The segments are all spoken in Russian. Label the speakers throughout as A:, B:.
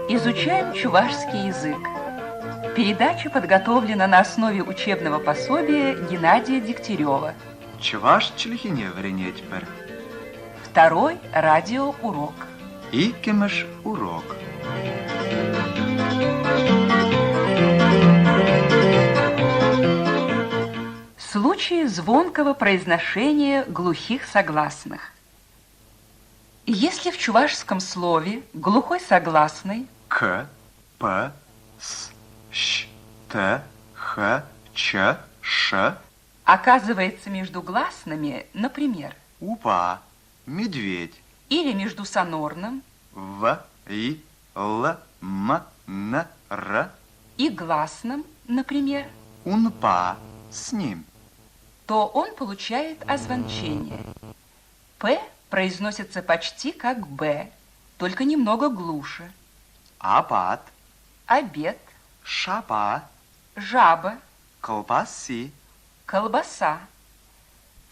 A: Изучаем чувашский язык. Передача подготовлена на основе учебного пособия Геннадия Дегтярева.
B: Чуваш чилхине вренеть пер.
A: Второй радиоурок.
B: Икимеш урок.
A: Случаи звонкого произношения глухих согласных. Если в чувашском слове глухой согласный
B: К, П, С, Щ, Т, Х, Ч, Ш
A: оказывается между гласными, например,
B: упа, медведь,
A: или между сонорным
B: В, И, Л, М, Н, Р
A: и гласным, например,
B: унпа, с ним.
A: то он получает озвончение. П произносится почти как Б, только немного глуше.
B: Апат,
A: Обед,
B: шапа,
A: жаба,
B: колбаси,
A: колбаса.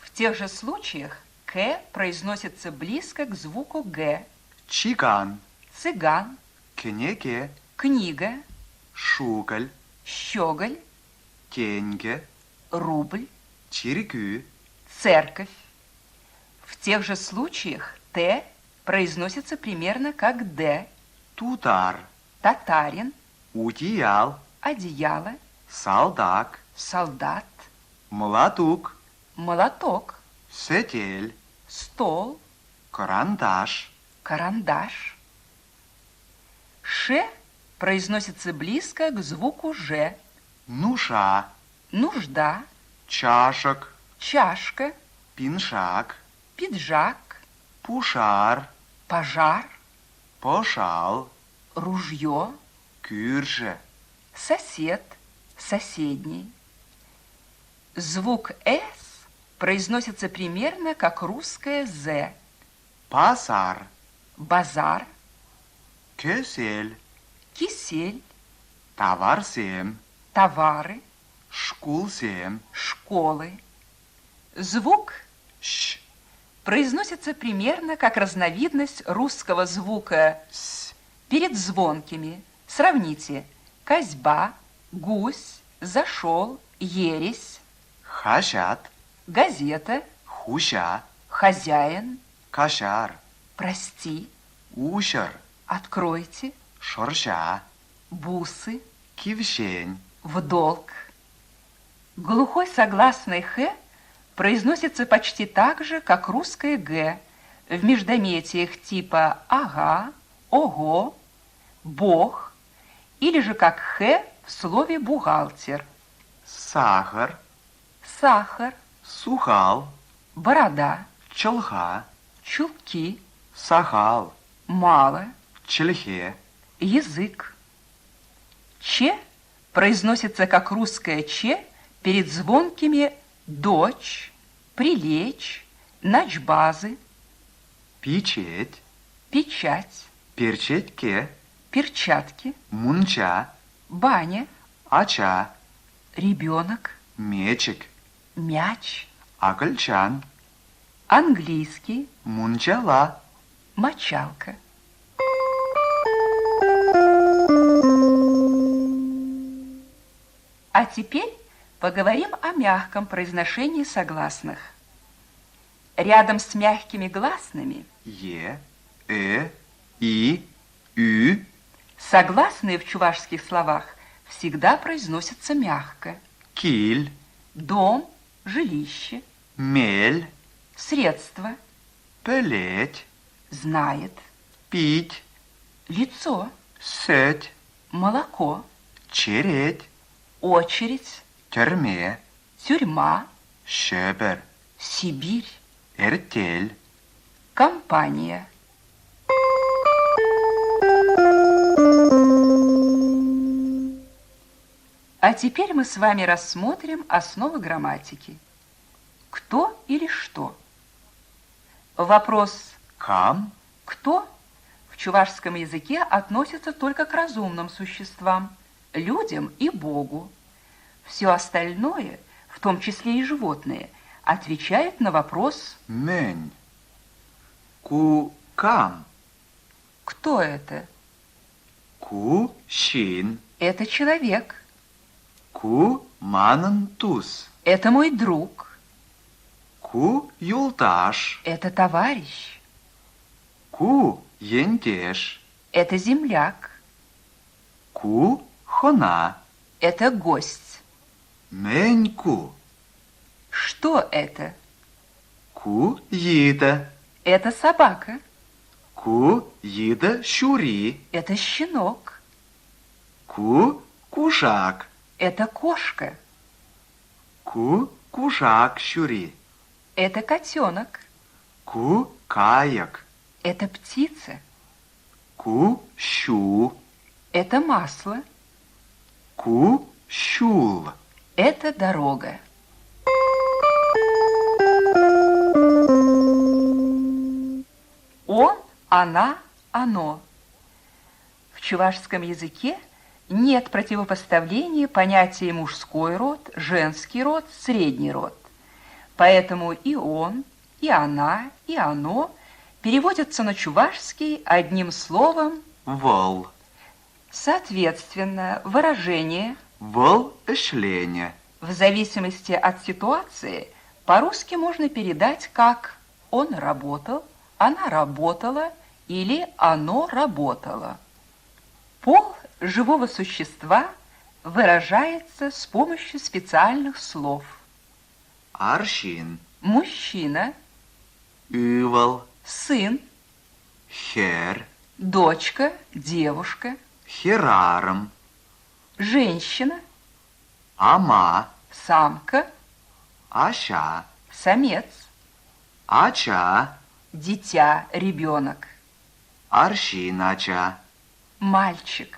A: В тех же случаях К произносится близко к звуку Г.
B: чиган,
A: Цыган,
B: кнеге,
A: книга,
B: шугаль,
A: щеголь,
B: тенге,
A: рубль,
B: чирикю,
A: церковь. В тех же случаях Т произносится примерно как Д.
B: тутар,
A: Татарин,
B: удеял,
A: одеяло,
B: солдак,
A: солдат,
B: молоток,
A: молоток,
B: сетель,
A: стол,
B: карандаш,
A: карандаш. Ш произносится близко к звуку Ж.
B: нуша,
A: Нужда,
B: чашек,
A: чашка,
B: пиншак,
A: пиджак,
B: пушар,
A: пожар,
B: пошал,
A: ружье,
B: кюрже,
A: сосед, соседний. Звук «с» произносится примерно как русское «з».
B: пасар,
A: Базар,
B: кесель,
A: кисель,
B: товарсем,
A: товары,
B: шкулсем,
A: школы. Звук
B: щ,
A: произносится примерно как разновидность русского звука
B: с,
A: перед звонкими. Сравните: козьба, гусь, зашел, ересь,
B: хашат,
A: газета,
B: хуша,
A: хозяин,
B: кашар,
A: прости,
B: ушер,
A: откройте,
B: шорша,
A: бусы,
B: кившень,
A: в долг. Глухой согласный «х» произносится почти так же, как русское «г» в междометиях типа «ага», «ого», «бог» или же как «х» в слове «бухгалтер».
B: сахар,
A: Сахар,
B: сухал,
A: борода,
B: челха,
A: чулки,
B: сахал,
A: мало,
B: челхе,
A: язык. Ч произносится как русское «ч» перед звонкими «дочь», «прилечь», «ночбазы»,
B: печеть,
A: «печать»,
B: перчетке,
A: «перчатки»,
B: мунча,
A: «баня»,
B: ача,
A: «ребенок»,
B: мечик,
A: «мяч»,
B: акольчан,
A: «английский»,
B: мунчала.
A: «мочалка». А теперь поговорим о мягком произношении согласных. Рядом с мягкими гласными
B: Е, и, ü,
A: согласные в чувашских словах всегда произносятся мягко.
B: киль,
A: Дом, жилище,
B: мель,
A: средство,
B: пелеть,
A: знает,
B: пить,
A: лицо,
B: сеть,
A: молоко,
B: череть,
A: очередь,
B: терме,
A: тюрьма,
B: щебер,
A: Сибирь,
B: эртель.
A: компания. А теперь мы с вами рассмотрим основы грамматики. Кто или что? Вопрос
B: Кам,
A: «кто» в чувашском языке относится только к разумным существам, людям и Богу. Все остальное, в том числе и животные, отвечают на вопрос
B: Мень. Ку кам.
A: «Кто это?»
B: Ку щин.
A: Это человек.
B: Ку манан тус.
A: Это мой друг.
B: Ку юлташ.
A: Это товарищ.
B: Ку ентеш.
A: Это земляк.
B: Ку хона.
A: Это гость.
B: Мень ку.
A: Что это?
B: Ку їда.
A: Это собака.
B: Ку їда щурі.
A: Это щенок.
B: Ку кушак.
A: Это кошка.
B: Ку кушак щурі.
A: Это котенок.
B: Ку каяк.
A: Это птица.
B: Ку щу.
A: Это масло.
B: Ку щул.
A: Это дорога. Он, она, оно. В чувашском языке нет противопоставления понятия мужской род, женский род, средний род. Поэтому и он, и она, и оно переводятся на чувашский одним словом.
B: Вол.
A: Соответственно, выражение
B: Вол эшлене.
A: в зависимости от ситуации по-русски можно передать как «он работал», «она работала» или «оно работало». Пол живого существа выражается с помощью специальных слов.
B: Аршин.
A: Мужчина,
B: Üval.
A: сын,
B: Хер.
A: дочка, девушка,
B: Хераром.
A: женщина,
B: Ама.
A: самка,
B: Аща.
A: самец,
B: Ача.
A: дитя, ребенок,
B: Аршинача.
A: мальчик,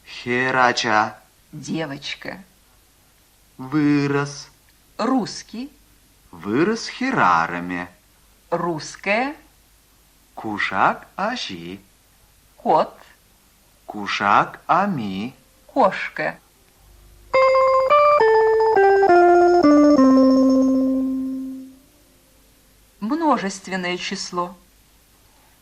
B: Херача.
A: девочка,
B: Вырос.
A: русский,
B: Вырос херарами.
A: русская,
B: Кушак аши.
A: кот,
B: Кушак ами.
A: кошка. Множественное число.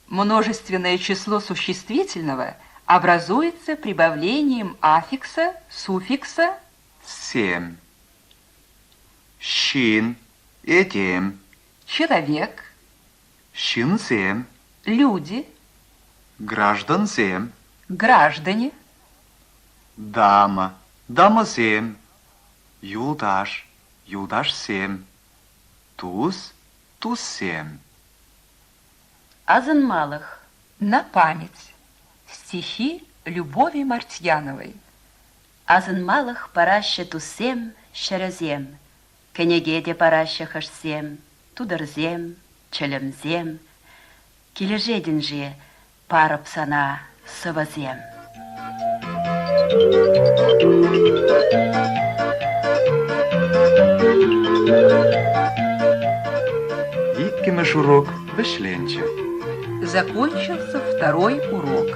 A: Множественное число существительного образуется прибавлением аффикса, суффикса
B: 7. Щин. Этим.
A: человек,
B: Щин 7.
A: люди,
B: Граждан 7.
A: граждане,
B: Дама. Дама 7. Юлдаш. Юлдаш 7. Туз. Туз 7.
C: Азан малых.
A: на память. Стихи Любови Мартьяновой.
C: Азан малых параще тусем шеразем. Кенегеде параще хашсем. Тудырзем, челемзем. Кележеден же пара псана савазем.
B: Иккимеш урок вышленче.
A: Закончился второй урок.